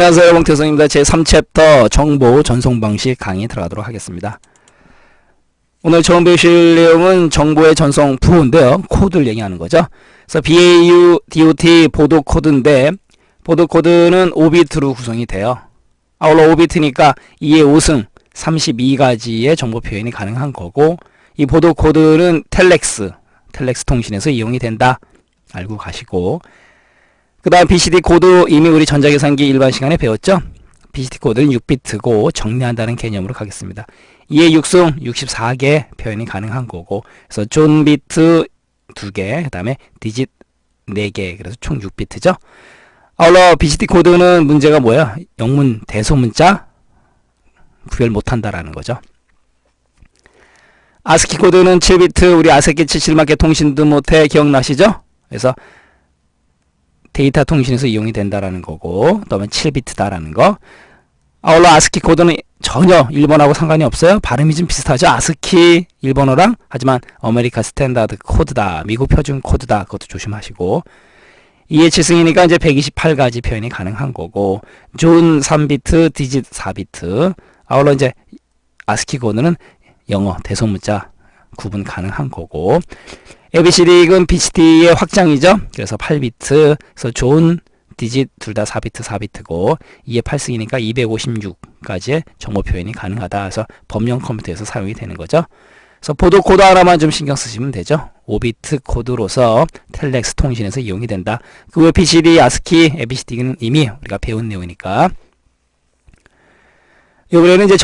안녕하세요, 여러분. 태성입니다. 제3챕터 정보 전송 방식 강의 들어가도록 하겠습니다. 오늘 처음 배우실 내용은 정보의 전송 부호인데요. 코드를 얘기하는 거죠. 그래서 BAU, DOT 보도 코드인데, 보도 코드는 5비트로 구성이 돼요. 아울러 5비트니까 2의 5승 32가지의 정보 표현이 가능한 거고, 이 보도 코드는 텔렉스 통신에서 이용이 된다. 알고 가시고, 그 다음 BCD 코드 이미 우리 전자계산기 일반 시간에 배웠죠? BCD 코드는 6비트고 정리한다는 개념으로 가겠습니다. 2의 6승 64개 표현이 가능한 거고, 그래서 존 비트 2개, 그 다음에 디짓 4개, 그래서 총 6비트죠. 아울러 BCD 코드는 문제가 뭐야? 영문 대소문자 구별 못한다라는 거죠. 아스키 코드는 7비트, 우리 아스키 77만개 통신도 못해, 기억나시죠? 그래서 데이터 통신에서 이용이 된다라는 거고, 또 7비트다라는 거. 아울러 아스키 코드는 전혀 일본어하고 상관이 없어요. 발음이 좀 비슷하죠. 아스키 일본어랑. 하지만 아메리카 스탠다드 코드다, 미국 표준 코드다. 그것도 조심하시고, 2의 7승이니까 이제 128가지 표현이 가능한 거고, 존 3비트, 디짓 4비트. 아울러 이제 아스키 코드는 영어 대소문자 구분 가능한 거고, ABCD는 BCD의 확장이죠. 그래서 8비트, 그래서 존, 디짓 둘 다 4비트, 4비트고, 2의 8승이니까 256까지의 정보 표현이 가능하다. 그래서 범용 컴퓨터에서 사용이 되는 거죠. 그래서 보도 코드 하나만 좀 신경 쓰시면 되죠. 5비트 코드로서 텔렉스 통신에서 이용이 된다. 그 외 BCD, ASCII, ABCD는 이미 우리가 배운 내용이니까. 이번에는 이제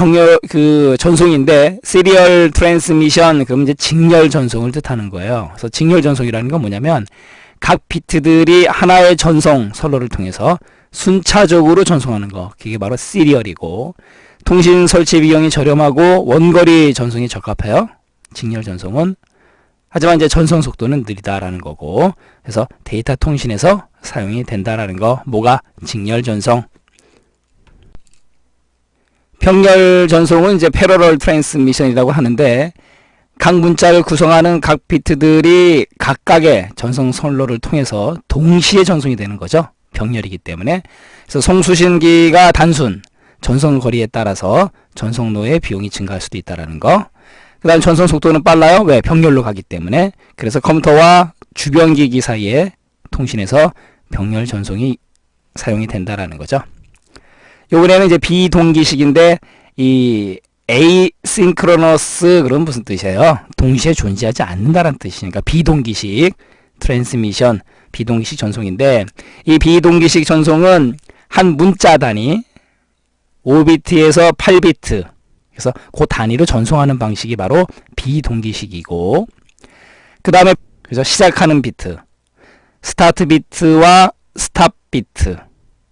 전송인데, 시리얼 트랜스미션, 그럼 이제 직렬 전송을 뜻하는 거예요. 그래서 직렬 전송이라는 건 뭐냐면, 각 비트들이 하나의 전송 선로를 통해서 순차적으로 전송하는 거. 그게 바로 시리얼이고, 통신 설치 비용이 저렴하고 원거리 전송이 적합해요. 직렬 전송은. 하지만 이제 전송 속도는 느리다라는 거고, 그래서 데이터 통신에서 사용이 된다라는 거. 뭐가 직렬 전송. 병렬 전송은 이제 패러럴 트랜스미션이라고 하는데, 각 문자를 구성하는 각 비트들이 각각의 전송 선로를 통해서 동시에 전송이 되는 거죠. 병렬이기 때문에. 그래서 송수신기가 단순, 전송 거리에 따라서 전송로의 비용이 증가할 수도 있다는 거. 그 다음 전송 속도는 빨라요. 왜? 병렬로 가기 때문에. 그래서 컴퓨터와 주변 기기 사이에 통신에서 병렬 전송이 사용이 된다는 거죠. 요번에는 이제 비동기식인데, 이 asynchronous 그런 무슨 뜻이에요? 동시에 존재하지 않는다라는 뜻이니까 비동기식 트랜스미션, 비동기식 전송인데, 이 비동기식 전송은 한 문자 단위 5비트에서 8비트, 그래서 그 단위로 전송하는 방식이 바로 비동기식이고, 그 다음에 그래서 시작하는 비트, 스타트 비트와 스탑 비트,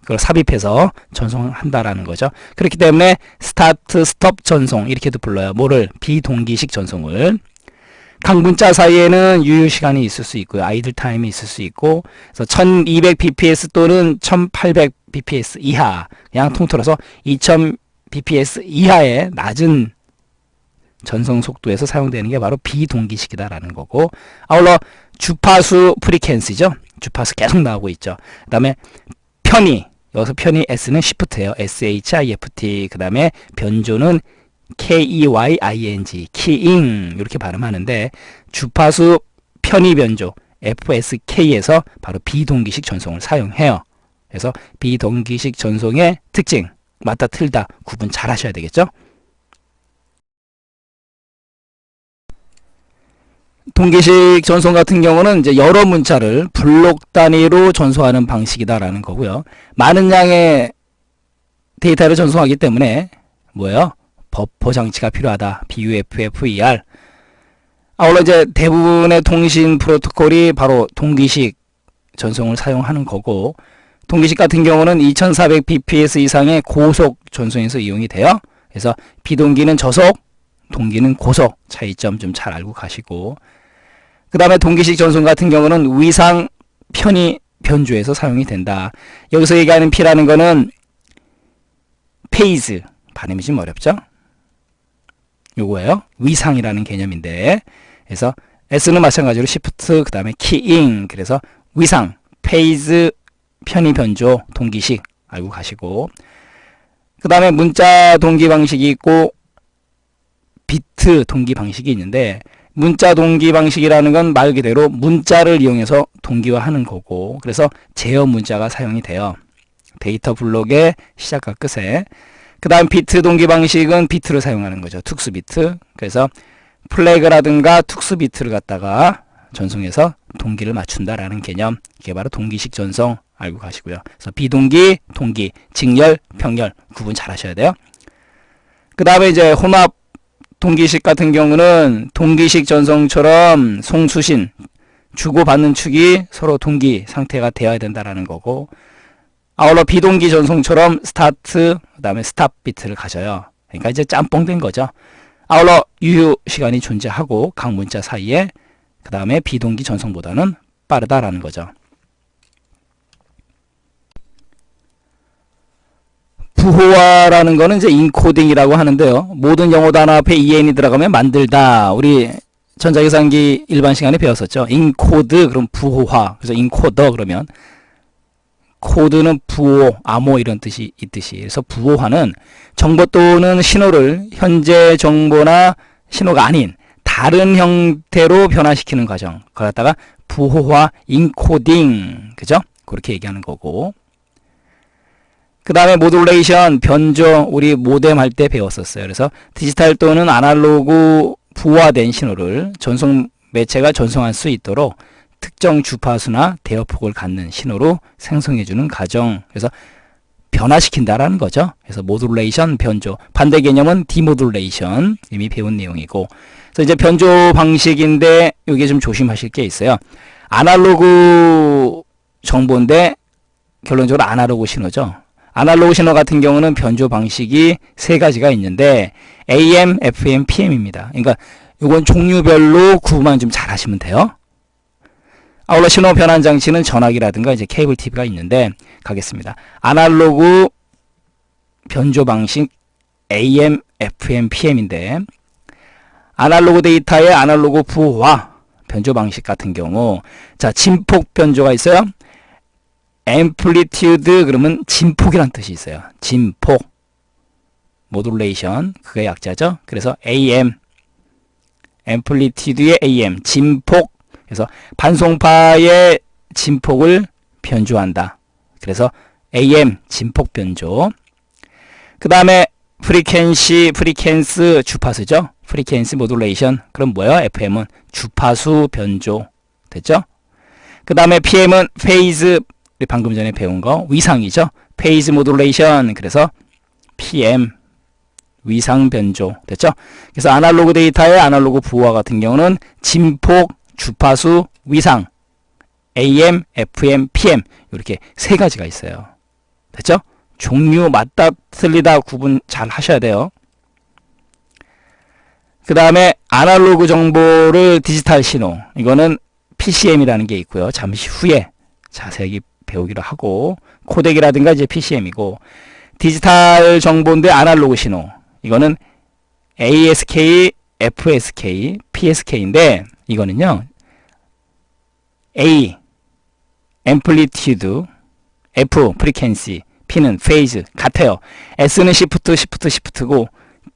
그걸 삽입해서 전송한다라는 거죠. 그렇기 때문에 스타트, 스톱 전송 이렇게도 불러요. 뭐를? 비동기식 전송을. 각 문자 사이에는 유효 시간이 있을 수 있고요. 아이들 타임이 있을 수 있고, 그래서 1200bps 또는 1800bps 이하, 그냥 통틀어서 2000bps 이하의 낮은 전송 속도에서 사용되는 게 바로 비동기식이다라는 거고, 아울러 주파수 프리퀀시죠. 주파수 계속 나오고 있죠. 그 다음에 편의, 여기서 편의 S는 Shift예요. SHIFT. 그 다음에 변조는 KEYING, 키잉 이렇게 발음하는데, 주파수 편의 변조 FSK에서 바로 비동기식 전송을 사용해요. 그래서 비동기식 전송의 특징, 맞다 틀다 구분 잘 하셔야 되겠죠. 동기식 전송 같은 경우는 이제 여러 문자를 블록 단위로 전송하는 방식이다라는 거고요. 많은 양의 데이터를 전송하기 때문에 뭐예요? 버퍼 장치가 필요하다. BUFFER. 아울러 이제 대부분의 통신 프로토콜이 바로 동기식 전송을 사용하는 거고, 동기식 같은 경우는 2400bps 이상의 고속 전송에서 이용이 돼요. 그래서 비동기는 저속, 동기는 고속 차이점 좀 잘 알고 가시고, 그 다음에 동기식 전송 같은 경우는 위상 편의 변조에서 사용이 된다. 여기서 얘기하는 P라는 거는 페이즈, 발음이 좀 어렵죠? 요거예요. 위상이라는 개념인데, 그래서 S는 마찬가지로 Shift, 그 다음에 키잉, 그래서 위상, 페이즈, 편의 변조, 동기식 알고 가시고, 그 다음에 문자 동기 방식이 있고 비트 동기 방식이 있는데, 문자 동기 방식이라는 건 말 그대로 문자를 이용해서 동기화하는 거고, 그래서 제어 문자가 사용이 돼요. 데이터 블록의 시작과 끝에. 그 다음 비트 동기 방식은 비트를 사용하는 거죠. 특수 비트. 그래서 플래그라든가 특수 비트를 갖다가 전송해서 동기를 맞춘다라는 개념. 이게 바로 동기식 전송 알고 가시고요. 그래서 비동기, 동기, 직렬, 평렬 구분 잘 하셔야 돼요. 그 다음에 이제 혼합 동기식 같은 경우는 동기식 전송처럼 송수신, 주고받는 축이 서로 동기 상태가 되어야 된다라는 거고, 아울러 비동기 전송처럼 스타트, 그 다음에 스탑 비트를 가져요. 그러니까 이제 짬뽕 된 거죠. 아울러 유효 시간이 존재하고 각 문자 사이에, 그 다음에 비동기 전송보다는 빠르다라는 거죠. 부호화라는 거는 이제 인코딩이라고 하는데요. 모든 영어 단어 앞에 en이 들어가면 만들다. 우리 전자계산기 일반 시간에 배웠었죠. 인코드, 그럼 부호화. 그래서 인코더 그러면 코드는 부호, 암호 이런 뜻이 있듯이. 그래서 부호화는 정보 또는 신호를 현재 정보나 신호가 아닌 다른 형태로 변화시키는 과정. 그걸 갖다가 부호화, 인코딩. 그죠? 그렇게 얘기하는 거고. 그 다음에 모듈레이션, 변조, 우리 모뎀 할 때 배웠었어요. 그래서 디지털 또는 아날로그 부호화된 신호를 전송 매체가 전송할 수 있도록 특정 주파수나 대역폭을 갖는 신호로 생성해주는 과정. 그래서 변화시킨다라는 거죠. 그래서 모듈레이션, 변조. 반대 개념은 디모듈레이션. 이미 배운 내용이고. 그래서 이제 변조 방식인데 이게 좀 조심하실 게 있어요. 아날로그 정보인데 결론적으로 아날로그 신호죠. 아날로그 신호 같은 경우는 변조 방식이 세 가지가 있는데 AM, FM, PM입니다. 그러니까 이건 종류별로 구분만 좀 잘 하시면 돼요. 아울러 신호 변환 장치는 전화기라든가 이제 케이블 TV가 있는데 가겠습니다. 아날로그 변조 방식 AM, FM, PM인데 아날로그 데이터의 아날로그 부호화 변조 방식 같은 경우, 자, 진폭 변조가 있어요. 앰플리튜드 그러면 진폭이란 뜻이 있어요. 진폭, 모듈레이션, 그게 약자죠. 그래서 AM, 앰플리튜드의 AM, 진폭. 그래서 반송파의 진폭을 변조한다. 그래서 AM, 진폭 변조. 그 다음에 프리퀀스, 주파수죠. 프리퀀시 모듈레이션. 그럼 뭐예요? FM은 주파수 변조. 됐죠? 그 다음에 PM은 페이즈, 방금 전에 배운 거 위상이죠. 페이즈 모듈레이션. 그래서 PM 위상 변조. 됐죠? 그래서 아날로그 데이터의 아날로그 부호화 같은 경우는 진폭, 주파수, 위상, AM, FM, PM 이렇게 세 가지가 있어요. 됐죠? 종류 맞다 틀리다 구분 잘 하셔야 돼요. 그 다음에 아날로그 정보를 디지털 신호, 이거는 PCM이라는 게 있고요. 잠시 후에 자세히 배우기로 하고, 코덱이라든가 이제 PCM이고, 디지털 정보인데 아날로그 신호, 이거는 ASK, FSK, PSK인데 이거는요, A 앰플리튜드, F 프리퀀시, P는 페이즈 같아요. S는 시프트고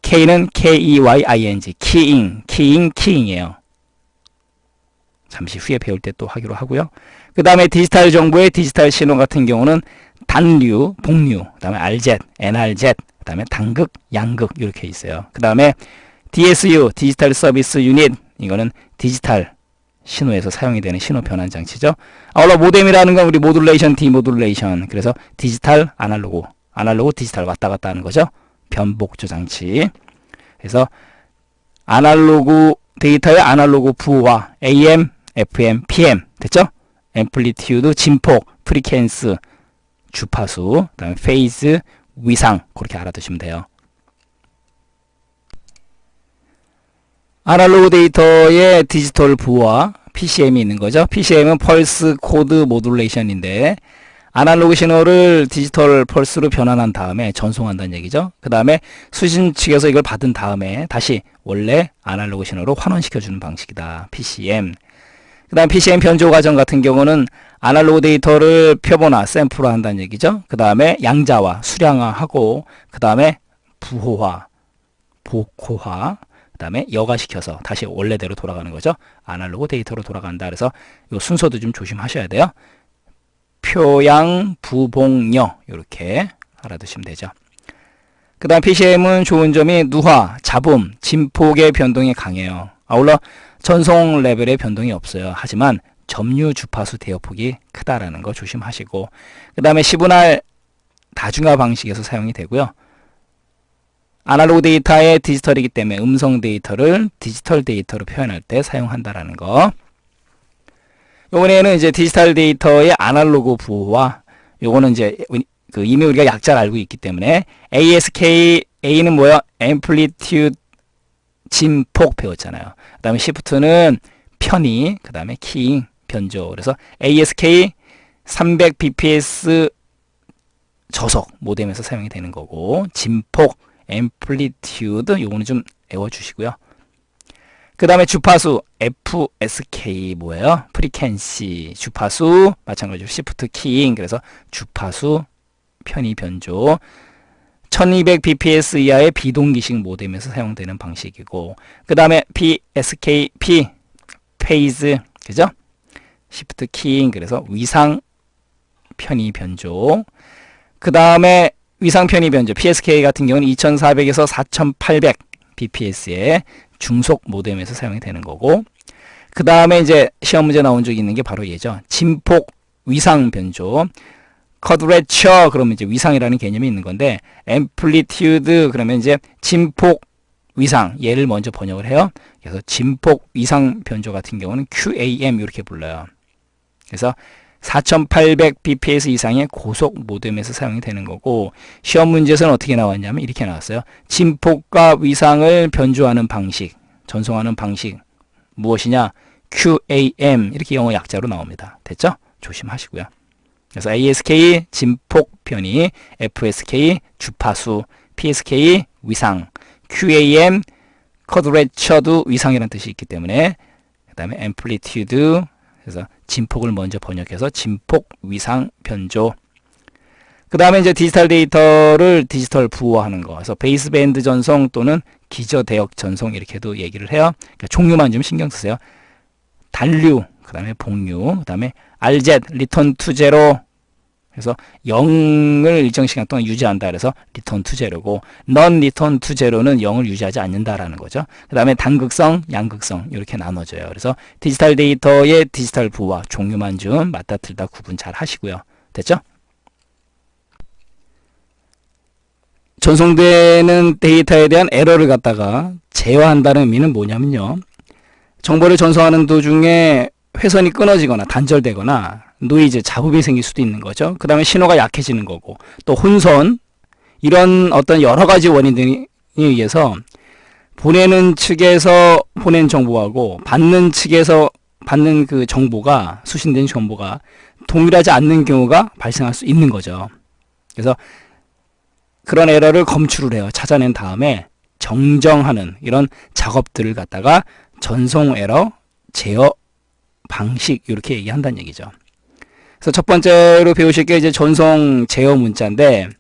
K는 KEYING, 키잉이에요. 잠시 후에 배울 때 또 하기로 하고요. 그 다음에 디지털 정보의 디지털 신호 같은 경우는 단류, 복류, 그 다음에 RZ, NRZ, 그 다음에 단극, 양극 이렇게 있어요. 그 다음에 DSU, 디지털 서비스 유닛, 이거는 디지털 신호에서 사용이 되는 신호 변환 장치죠. 아울러 모뎀이라는 건 우리 모듈레이션, 디모듈레이션. 그래서 디지털, 아날로그, 디지털 왔다 갔다 하는 거죠. 변복조 장치. 그래서 아날로그 데이터의 아날로그 부호화, AM, FM, PM. 됐죠? 앰플리튜드, 진폭, 프리퀀스, 주파수, 그다음에 페이즈, 위상. 그렇게 알아두시면 돼요. 아날로그 데이터의 디지털 부호화, PCM이 있는 거죠. PCM은 펄스 코드 모듈레이션인데 아날로그 신호를 디지털 펄스로 변환한 다음에 전송한다는 얘기죠. 그 다음에 수신 측에서 이걸 받은 다음에 다시 원래 아날로그 신호로 환원시켜주는 방식이다. PCM. 그 다음 PCM 변조 과정 같은 경우는 아날로그 데이터를 표본화, 샘플화 한다는 얘기죠. 그 다음에 양자화, 수량화하고 그 다음에 부호화, 복호화, 그 다음에 여과시켜서 다시 원래대로 돌아가는 거죠. 아날로그 데이터로 돌아간다. 그래서 이 순서도 좀 조심하셔야 돼요. 표양, 부봉여 이렇게 알아두시면 되죠. 그 다음 PCM은 좋은 점이 누화, 잡음, 진폭의 변동이 강해요. 아울러 전송 레벨의 변동이 없어요. 하지만 점유 주파수 대역폭이 크다라는 거 조심하시고, 그 다음에 10분할 다중화 방식에서 사용이 되고요. 아날로그 데이터의 디지털이기 때문에 음성 데이터를 디지털 데이터로 표현할 때 사용한다라는 거. 이번에는 이제 디지털 데이터의 아날로그 부호와 요거는 이제 이미 우리가 약자를 알고 있기 때문에 ASK, A는 뭐야? Amplitude, 진폭 배웠잖아요. 그 다음에 Shift는 편의, 그 다음에 키잉, 변조. 그래서 ASK 300bps 저속 모뎀에서 사용이 되는 거고, 진폭, Amplitude 요거는 좀 외워주시고요. 그 다음에 주파수 FSK 뭐예요? 프리퀀시 주파수 마찬가지로 Shift 키잉. 그래서 주파수 편의 변조 1200bps 이하의 비동기식 모뎀에서 사용되는 방식이고, 그 다음에 PSKP 페이즈 그죠? Shift 키잉. 그래서 위상 편의 변조. 그 다음에 위상 편의 변조 PSK 같은 경우는 2400에서 4800 bps의 중속 모뎀에서 사용이 되는 거고, 그 다음에 이제 시험 문제 나온 적이 있는 게 바로 얘죠. 진폭 위상 변조. 쿼드레처 그러면 이제 위상이라는 개념이 있는 건데, 앰플리튜드 그러면 이제 진폭 위상, 얘를 먼저 번역을 해요. 그래서 진폭 위상 변조 같은 경우는 QAM 이렇게 불러요. 그래서 4800 bps 이상의 고속 모뎀에서 사용이 되는 거고, 시험 문제에서는 어떻게 나왔냐면 이렇게 나왔어요. 진폭과 위상을 변조하는 방식, 전송하는 방식 무엇이냐? QAM 이렇게 영어 약자로 나옵니다. 됐죠? 조심하시고요. 그래서 ASK 진폭 편의, FSK 주파수, PSK 위상, QAM 쿼드레처도 위상이라는 뜻이 있기 때문에, 그 다음에 앰플리튜드 그래서 진폭을 먼저 번역해서 진폭 위상 변조. 그 다음에 이제 디지털 데이터를 디지털 부호하는 거. 그래서 베이스밴드 전송 또는 기저 대역 전송 이렇게도 얘기를 해요. 그러니까 종류만 좀 신경 쓰세요. 단류, 그 다음에 복류, 그 다음에 RZ, 리턴 투 제로. 그래서 0을 일정 시간 동안 유지한다. 그래서 리턴 투 제로고, 넌 리턴 투 제로는 0을 유지하지 않는다라는 거죠. 그 다음에 단극성, 양극성 이렇게 나눠져요. 그래서 디지털 데이터의 디지털 부호와 종류만 좀 맞다틀다 구분 잘 하시고요. 됐죠? 전송되는 데이터에 대한 에러를 갖다가 제어한다는 의미는 뭐냐면요. 정보를 전송하는 도중에 회선이 끊어지거나 단절되거나 노이즈, 잡음이 생길 수도 있는 거죠. 그 다음에 신호가 약해지는 거고, 또 혼선, 이런 어떤 여러 가지 원인들에 의해서 보내는 측에서 보낸 정보하고 받는 측에서 받는 그 정보가, 수신된 정보가 동일하지 않는 경우가 발생할 수 있는 거죠. 그래서 그런 에러를 검출을 해요. 찾아낸 다음에 정정하는 이런 작업들을 갖다가 전송 에러 제어 방식 이렇게 얘기한다는 얘기죠. 그래서 첫 번째로 배우실 게 이제 전송 제어 문자인데,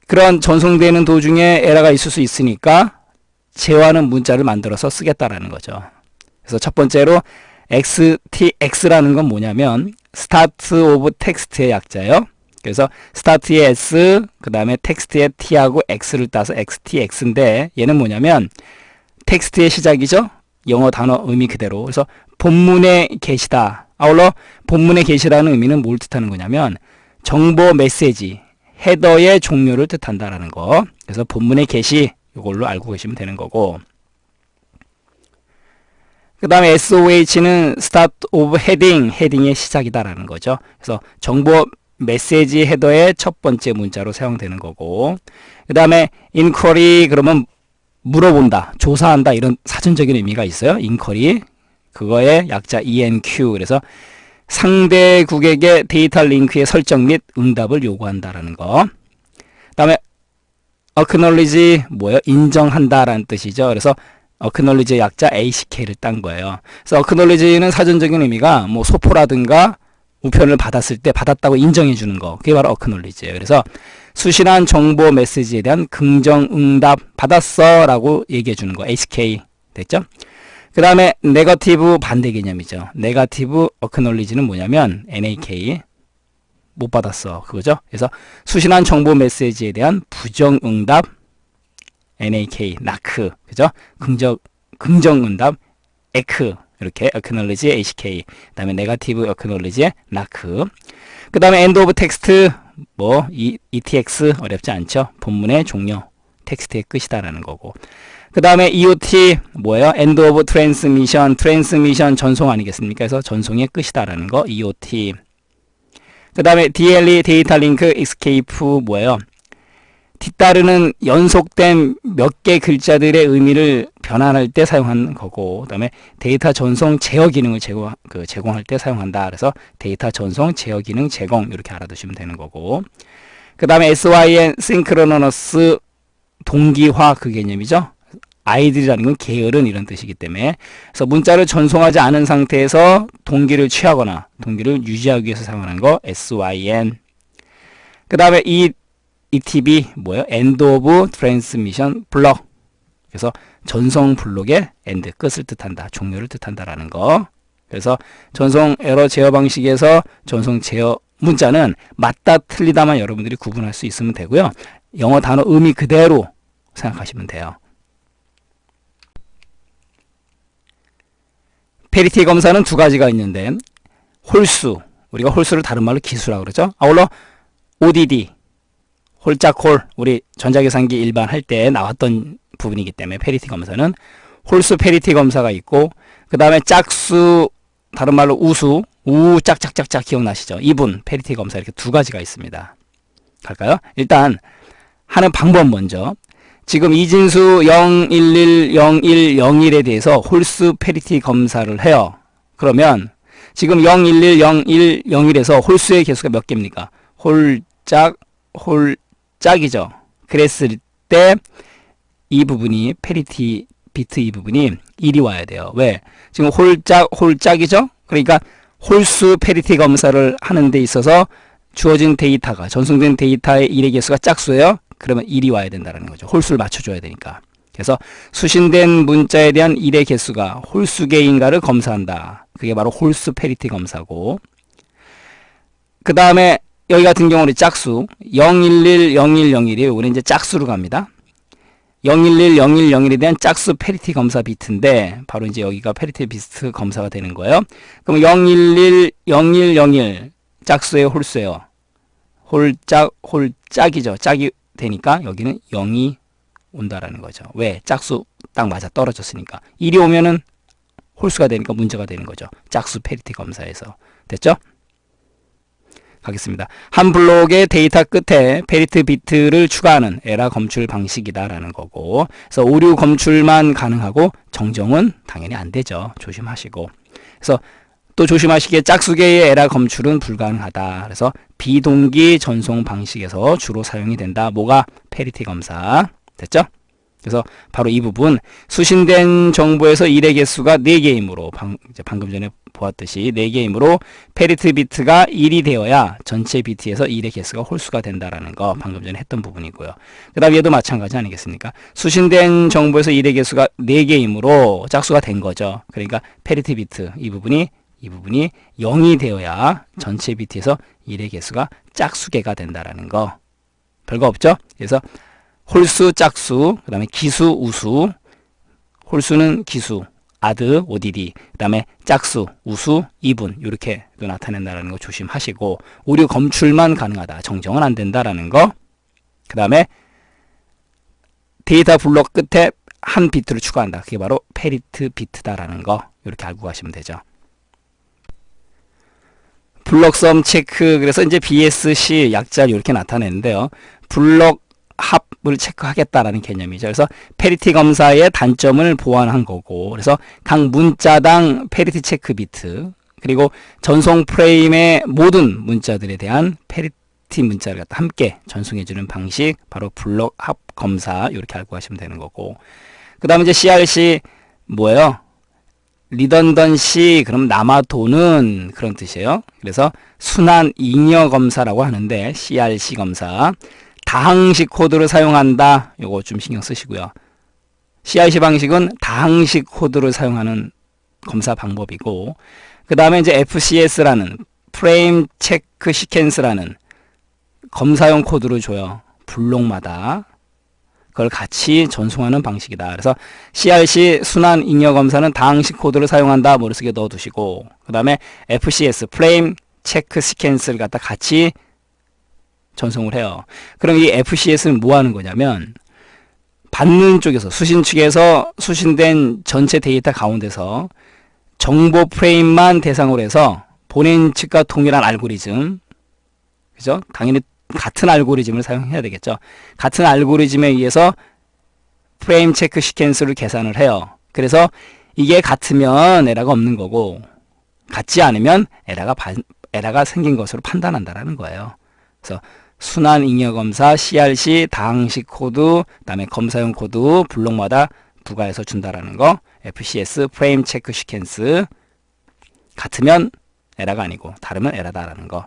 그런 전송되는 도중에 에러가 있을 수 있으니까 제어하는 문자를 만들어서 쓰겠다라는 거죠. 그래서 첫 번째로 XTX라는 건 뭐냐면 Start of Text의 약자예요. 그래서 Start의 S, 그 다음에 텍스트의 T하고 X를 따서 XTX인데, 얘는 뭐냐면 텍스트의 시작이죠. 영어 단어 의미 그대로. 그래서 본문의 게시다. 아울러 본문의 게시라는 의미는 뭘 뜻하는 거냐면 정보 메시지, 헤더의 종류를 뜻한다라는 거. 그래서 본문의 게시 이걸로 알고 계시면 되는 거고, 그 다음에 SOH는 Start of Heading, 헤딩의 시작이다라는 거죠. 그래서 정보 메시지 헤더의 첫 번째 문자로 사용되는 거고, 그 다음에 Inquiry 그러면 물어본다, 조사한다 이런 사전적인 의미가 있어요. Inquiry 그거의 약자 ENQ. 그래서 상대국에게 데이터 링크의 설정 및 응답을 요구한다라는 거. 그 다음에 acknowledge 뭐예요? 인정한다라는 뜻이죠. 그래서 acknowledge의 약자 ACK를 딴 거예요. 그래서 acknowledge는 사전적인 의미가 뭐 소포라든가 우편을 받았을 때 받았다고 인정해 주는 거, 그게 바로 acknowledge예요. 그래서 수신한 정보 메시지에 대한 긍정 응답 받았어 라고 얘기해 주는 거, HK 됐죠? 그 다음에 네거티브 반대 개념이죠. 네거티브 acknowledge는 뭐냐면 NAK 못 받았어 그거죠. 그래서 수신한 정보 메시지에 대한 부정 응답 NAK NAK 그죠? 긍정 응답 EK 이렇게 acknowledge HK, 그 다음에 네거티브 acknowledge NAK, 그 다음에 end of text 뭐 ETX 어렵지 않죠. 본문의 종료, 텍스트의 끝이다라는 거고. 그 다음에 EOT 뭐예요? end of transmission, transmission 전송 아니겠습니까? 그래서 전송의 끝이다라는 거 EOT. 그 다음에 DLE 데이터 링크 escape 뭐예요? 뒤따르는 연속된 몇 개 글자들의 의미를 변환할 때 사용하는 거고, 그 다음에 데이터 전송 제어 기능을 제공할 때 사용한다. 그래서 데이터 전송 제어 기능 제공 이렇게 알아두시면 되는 거고, 그 다음에 SYN synchronous 동기화 그 개념이죠. 아이들이라는 건 게으른 이런 뜻이기 때문에, 그래서 문자를 전송하지 않은 상태에서 동기를 취하거나 동기를 유지하기 위해서 사용하는 거 SYN. 그 다음에 ETB 뭐예요? End of Transmission Block. 그래서 전송 블록의 end 끝을 뜻한다, 종료를 뜻한다라는 거. 그래서 전송 에러 제어 방식에서 전송 제어 문자는 맞다 틀리다만 여러분들이 구분할 수 있으면 되고요. 영어 단어 의미 그대로 생각하시면 돼요. 페리티 검사는 두 가지가 있는데, 홀수, 우리가 홀수를 다른 말로 기수라고 그러죠. 아울러 ODD, 홀짝홀, 우리 전자계산기 일반 할 때 나왔던 부분이기 때문에 페리티 검사는 홀수 페리티 검사가 있고, 그 다음에 짝수, 다른 말로 우수, 짝짝짝짝 기억나시죠? 이분 페리티 검사 이렇게 두 가지가 있습니다. 갈까요? 일단 하는 방법 먼저. 지금 이진수 0110101에 대해서 홀수 페리티 검사를 해요. 그러면 지금 0110101에서 홀수의 개수가 몇 개입니까? 홀짝이죠. 그랬을 때 이 부분이 페리티 비트 이 부분이 1이 와야 돼요. 왜? 지금 홀짝이죠? 그러니까 홀수 페리티 검사를 하는 데 있어서 주어진 데이터가, 전송된 데이터의 1의 개수가 짝수예요. 그러면 1이 와야 된다는 거죠. 홀수를 맞춰줘야 되니까. 그래서 수신된 문자에 대한 1의 개수가 홀수 개인가를 검사한다. 그게 바로 홀수 페리티 검사고, 그 다음에 여기 같은 경우는 짝수 0110101이 요거는 이제 짝수로 갑니다. 0110101에 대한 짝수 페리티 검사 비트인데, 바로 이제 여기가 페리티 비트 검사가 되는 거예요. 그럼 0110101 짝수의 홀수예요. 홀짝이죠. 짝이 되니까 여기는 0이 온다라는 거죠. 왜? 짝수 딱 맞아 떨어졌으니까. 1이 오면은 홀수가 되니까 문제가 되는 거죠. 짝수 페리티 검사에서. 됐죠? 가겠습니다. 한 블록의 데이터 끝에 페리티 비트를 추가하는 에라 검출 방식이다라는 거고, 그래서 오류 검출만 가능하고 정정은 당연히 안 되죠. 조심하시고. 그래서 또 조심하시기에 짝수계의 에라 검출은 불가능하다. 그래서 비동기 전송 방식에서 주로 사용이 된다. 뭐가? 페리티 검사. 됐죠? 그래서 바로 이 부분, 수신된 정보에서 1의 개수가 4개이므로 방금 전에 보았듯이 4개이므로 페리티 비트가 1이 되어야 전체 비트에서 1의 개수가 홀수가 된다라는 거 방금 전에 했던 부분이고요. 그 다음 얘도 마찬가지 아니겠습니까? 수신된 정보에서 1의 개수가 4개이므로 짝수가 된 거죠. 그러니까 페리티 비트 이 부분이 0이 되어야 전체 비트에서 1의 개수가 짝수계가 된다라는 거. 별거 없죠? 그래서 홀수, 짝수, 그 다음에 기수, 우수. 홀수는 기수, 아드, ODD. 그 다음에 짝수, 우수, 이분. 이렇게 또 나타낸다는 거 조심하시고, 오류 검출만 가능하다. 정정은 안 된다라는 거. 그 다음에 데이터 블록 끝에 한 비트를 추가한다. 그게 바로 페리트 비트다라는 거. 이렇게 알고 가시면 되죠. 블록섬 체크. 그래서 이제 BSC 약자를 이렇게 나타내는데요. 블록 합을 체크하겠다라는 개념이죠. 그래서 페리티 검사의 단점을 보완한 거고, 그래서 각 문자당 페리티 체크 비트, 그리고 전송 프레임의 모든 문자들에 대한 페리티 문자를 갖다 함께 전송해주는 방식, 바로 블록 합 검사. 이렇게 알고 가시면 되는 거고, 그 다음에 이제 CRC 뭐예요? 리던던시 그럼 남아도는 그런 뜻이에요. 그래서 순환 잉여 검사라고 하는데 CRC 검사 다항식 코드를 사용한다. 요거 좀 신경 쓰시고요. CRC 방식은 다항식 코드를 사용하는 검사 방법이고 그 다음에 이제 FCS라는 프레임 체크 시퀀스라는 검사용 코드를 줘요. 블록마다 그걸 같이 전송하는 방식이다. 그래서 CRC 순환 잉여 검사는 다항식 코드를 사용한다. 머릿속에 넣어두시고 그 다음에 FCS 프레임 체크 시퀀스를 갖다 같이 전송을 해요. 그럼 이 FCS는 뭐 하는 거냐면 받는 쪽에서 수신 측에서 수신된 전체 데이터 가운데서 정보 프레임만 대상으로 해서 보낸 측과 동일한 알고리즘, 그죠? 당연히 같은 알고리즘을 사용해야 되겠죠. 같은 알고리즘에 의해서 프레임 체크 시퀀스를 계산을 해요. 그래서 이게 같으면 에러가 없는 거고 같지 않으면 에러가 생긴 것으로 판단한다라는 거예요. 그래서 순환 잉여 검사, CRC, 다항식 코드, 그다음에 검사용 코드 블록마다 부가해서 준다라는 거. FCS 프레임 체크 시퀀스 같으면 에러가 아니고 다르면 에러다라는 거.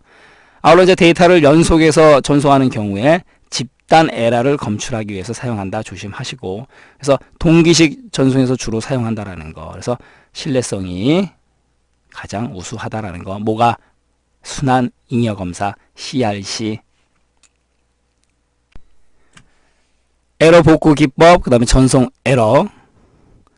아울러 이제 데이터를 연속해서 전송하는 경우에 집단 에러를 검출하기 위해서 사용한다. 조심하시고. 그래서 동기식 전송에서 주로 사용한다라는 거. 그래서 신뢰성이 가장 우수하다라는 거. 뭐가? 순환 잉여 검사 CRC. 에러 복구 기법, 그 다음에 전송 에러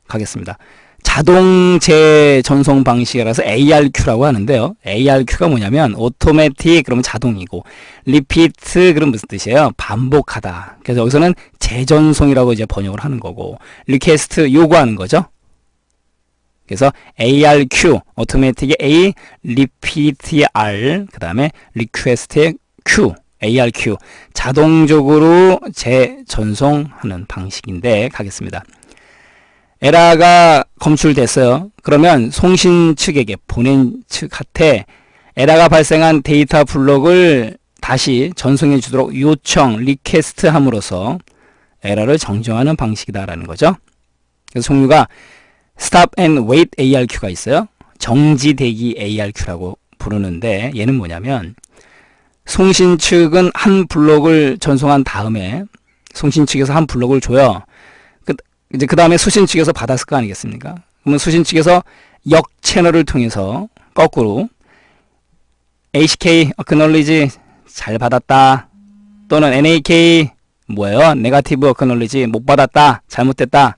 가겠습니다. 자동 재전송 방식이라서 ARQ라고 하는데요. ARQ가 뭐냐면 automatic 그러면 자동이고 repeat 그럼 무슨 뜻이에요? 반복하다. 그래서 여기서는 재전송이라고 이제 번역을 하는 거고 request 요구하는 거죠. 그래서 ARQ automatic의 A, repeat의 R, 그 다음에 request의 Q, ARQ 자동적으로 재전송하는 방식인데 가겠습니다. 에러가 검출됐어요. 그러면 송신 측에게 보낸 측한테 에러가 발생한 데이터 블록을 다시 전송해 주도록 요청, 리퀘스트 함으로써 에러를 정정하는 방식이다라는 거죠. 그래서 종류가 Stop and Wait ARQ가 있어요. 정지 대기 ARQ라고 부르는데 얘는 뭐냐면 송신 측은 한 블록을 전송한 다음에 송신 측에서 한 블록을 줘요. 이제 그 다음에 수신 측에서 받았을 거 아니겠습니까? 그러면 수신 측에서 역 채널을 통해서 거꾸로 HK acknowledge 잘 받았다 또는 NAK 뭐예요? 네가티브 acknowledge 못 받았다 잘못됐다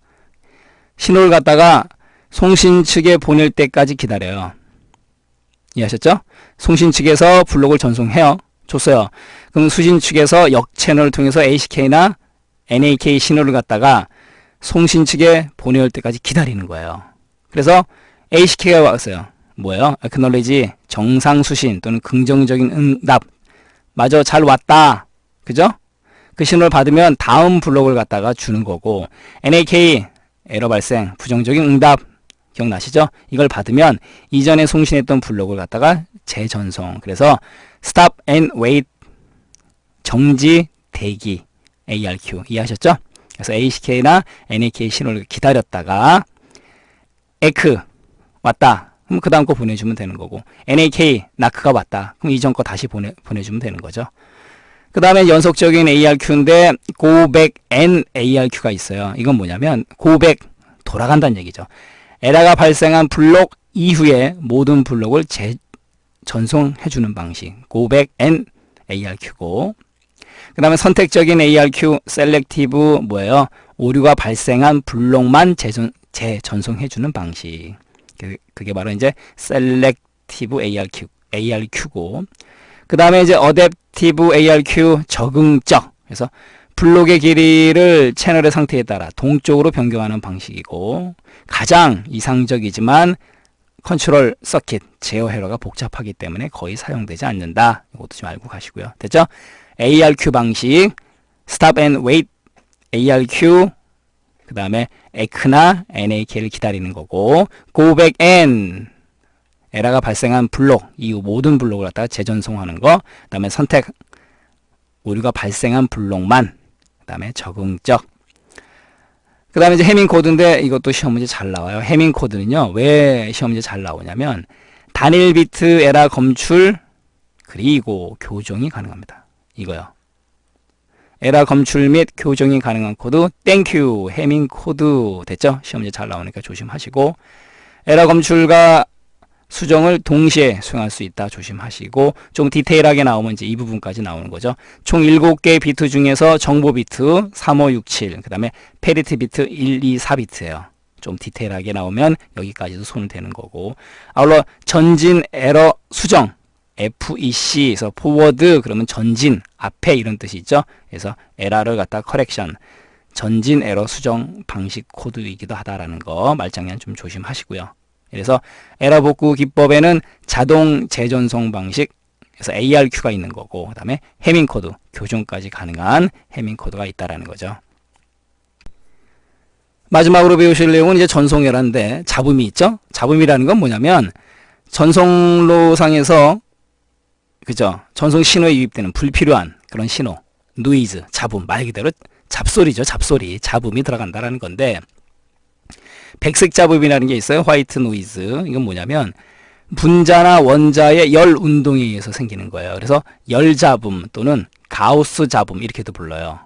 신호를 갖다가 송신 측에 보낼 때까지 기다려요. 이해하셨죠? 송신 측에서 블록을 전송해요. 줬어요. 그럼 수신 측에서 역 채널을 통해서 HK나 NAK 신호를 갖다가 송신 측에 보내올 때까지 기다리는 거예요. 그래서 HK가 왔어요. 뭐예요? acknowledge 정상 수신 또는 긍정적인 응답. 맞아, 잘 왔다. 그죠? 그 신호를 받으면 다음 블록을 갖다가 주는 거고 NAK 에러 발생 부정적인 응답 기억나시죠? 이걸 받으면 이전에 송신했던 블록을 갖다가 재전송. 그래서 stop and wait 정지 대기 ARQ 이해하셨죠? 그래서 HK나 NAK 신호를 기다렸다가 에크 왔다. 그럼 그 다음 거 보내주면 되는 거고 NAK 나크가 왔다. 그럼 이전 거 다시 보내주면 되는 거죠. 그 다음에 연속적인 ARQ인데 go back and ARQ가 있어요. 이건 뭐냐면 go back 돌아간다는 얘기죠. 에러가 발생한 블록 이후에 모든 블록을 재전송해주는 방식 go back and ARQ고 그 다음에 선택적인 ARQ, 셀렉티브 뭐예요? 오류가 발생한 블록만 재전송해주는 방식. 그게 바로 이제 셀렉티브 ARQ고. 그 다음에 이제 어댑티브 ARQ, 적응적. 그래서 블록의 길이를 채널의 상태에 따라 동쪽으로 변경하는 방식이고 가장 이상적이지만 컨트롤 서킷, 제어 헤러가 복잡하기 때문에 거의 사용되지 않는다. 이것도 좀 알고 가시고요. 됐죠? ARQ 방식, Stop and Wait ARQ, 그 다음에 에크나 NAK를 기다리는 거고 Go Back and 에러가 발생한 블록 이후 모든 블록을 갖다가 재전송하는 거, 그 다음에 선택 오류가 발생한 블록만, 그 다음에 적응적. 그 다음에 이제 해밍 코드인데 이것도 시험 문제 잘 나와요. 해밍 코드는요, 왜 시험 문제 잘 나오냐면 단일 비트 에라 검출 그리고 교정이 가능합니다. 이거요. 에라 검출 및 교정이 가능한 코드 땡큐 해밍 코드 됐죠? 시험 문제 잘 나오니까 조심하시고, 에라 검출과 수정을 동시에 수행할 수 있다 조심하시고, 좀 디테일하게 나오면 이제 이 부분까지 나오는 거죠. 총 7개의 비트 중에서 정보 비트 3567, 그 다음에 페리티 비트 124비트예요. 좀 디테일하게 나오면 여기까지도 손을 대는 거고, 아울러 전진 에러 수정 FEC에서 포워드 그러면 전진 앞에 이런 뜻이 있죠. 그래서 에러를 갖다 커렉션 전진 에러 수정 방식 코드이기도 하다라는 거 말장난 좀 조심하시고요. 그래서 에러 복구 기법에는 자동 재전송 방식, 그래서 ARQ가 있는 거고, 그 다음에 해밍 코드, 교정까지 가능한 해밍 코드가 있다라는 거죠. 마지막으로 배우실 내용은 이제 전송 에러인데 잡음이 있죠. 잡음이라는 건 뭐냐면 전송로상에서 그죠? 전송 신호에 유입되는 불필요한 그런 신호, 노이즈, 잡음, 말 그대로 잡소리죠. 잡소리, 잡음이 들어간다라는 건데, 백색 잡음이라는 게 있어요. 화이트 노이즈. 이건 뭐냐면 분자나 원자의 열 운동에 의해서 생기는 거예요. 그래서 열 잡음 또는 가우스 잡음 이렇게도 불러요.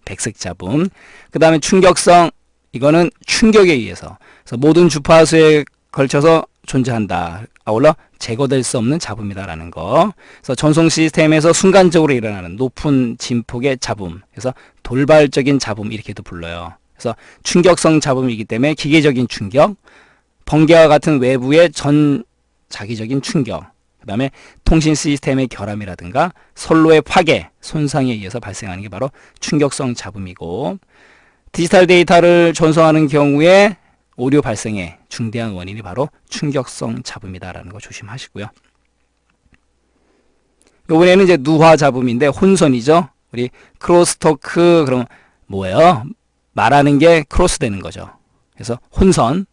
백색 잡음. 그 다음에 충격성, 이거는 충격에 의해서, 그래서 모든 주파수에 걸쳐서 존재한다. 아울러 제거될 수 없는 잡음이다라는 거. 그래서 전송 시스템에서 순간적으로 일어나는 높은 진폭의 잡음, 그래서 돌발적인 잡음 이렇게도 불러요. 그래서 충격성 잡음이기 때문에 기계적인 충격, 번개와 같은 외부의 전자기적인 충격, 그 다음에 통신 시스템의 결함이라든가 선로의 파괴, 손상에 의해서 발생하는 게 바로 충격성 잡음이고, 디지털 데이터를 전송하는 경우에 오류 발생의 중대한 원인이 바로 충격성 잡음이다라는 거 조심하시고요. 이번에는 이제 누화 잡음인데 혼선이죠. 우리 크로스토크 그럼 뭐예요? 말하는 게 크로스 되는 거죠. 그래서 혼선,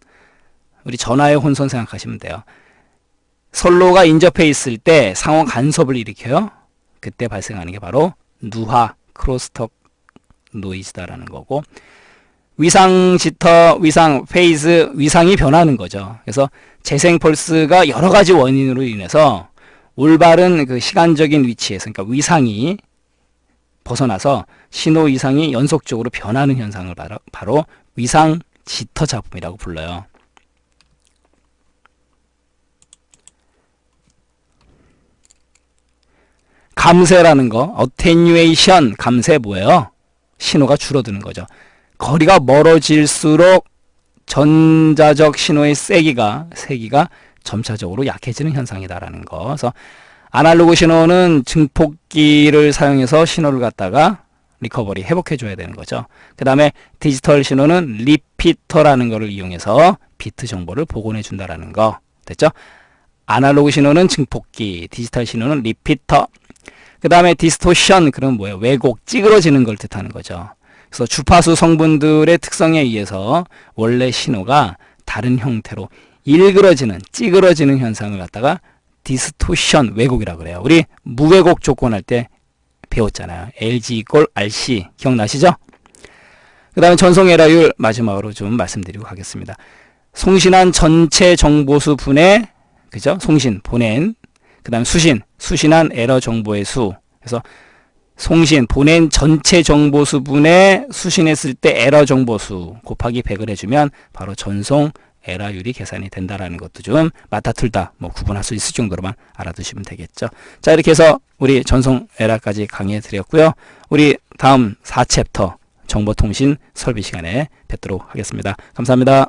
우리 전화의 혼선 생각하시면 돼요. 선로가 인접해 있을 때 상호 간섭을 일으켜요. 그때 발생하는 게 바로 누화, 크로스톡 노이즈다라는 거고, 위상 지터, 위상 페이즈, 위상이 변하는 거죠. 그래서 재생 펄스가 여러 가지 원인으로 인해서 올바른 그 시간적인 위치에서, 그러니까 위상이 벗어나서 신호 이상이 연속적으로 변하는 현상을 바로 위상 지터 잡음이라고 불러요. 감쇄라는 거, 어테뉴에이션, 감쇄 뭐예요? 신호가 줄어드는 거죠. 거리가 멀어질수록 전자적 신호의 세기가 점차적으로 약해지는 현상이다라는 거. 그래서 아날로그 신호는 증폭기를 사용해서 신호를 갖다가 리커버리, 회복해 줘야 되는 거죠. 그 다음에 디지털 신호는 리피터라는 것을 이용해서 비트 정보를 복원해 준다라는 거. 됐죠? 아날로그 신호는 증폭기, 디지털 신호는 리피터. 그 다음에 디스토션, 그럼 뭐예요? 왜곡, 찌그러지는 걸 뜻하는 거죠. 그래서 주파수 성분들의 특성에 의해서 원래 신호가 다른 형태로 일그러지는, 찌그러지는 현상을 갖다가 디스토션, 왜곡이라고 그래요. 우리 무왜곡 조건할 때 배웠잖아요. LG = RC 기억나시죠? 그 다음에 전송 에러율 마지막으로 좀 말씀드리고 가겠습니다. 송신한 전체 정보수 분의, 그죠? 송신, 보낸, 그 다음에 수신한 에러 정보의 수. 그래서 송신, 보낸 전체 정보수 분의 수신했을 때 에러 정보수 곱하기 100을 해주면 바로 전송 에러율이 계산이 된다라는 것도 좀 맞다틀다 뭐 구분할 수 있을 정도로만 알아두시면 되겠죠. 자, 이렇게 해서 우리 전송 에러까지 강의해 드렸고요. 우리 다음 4챕터 정보통신 설비 시간에 뵙도록 하겠습니다. 감사합니다.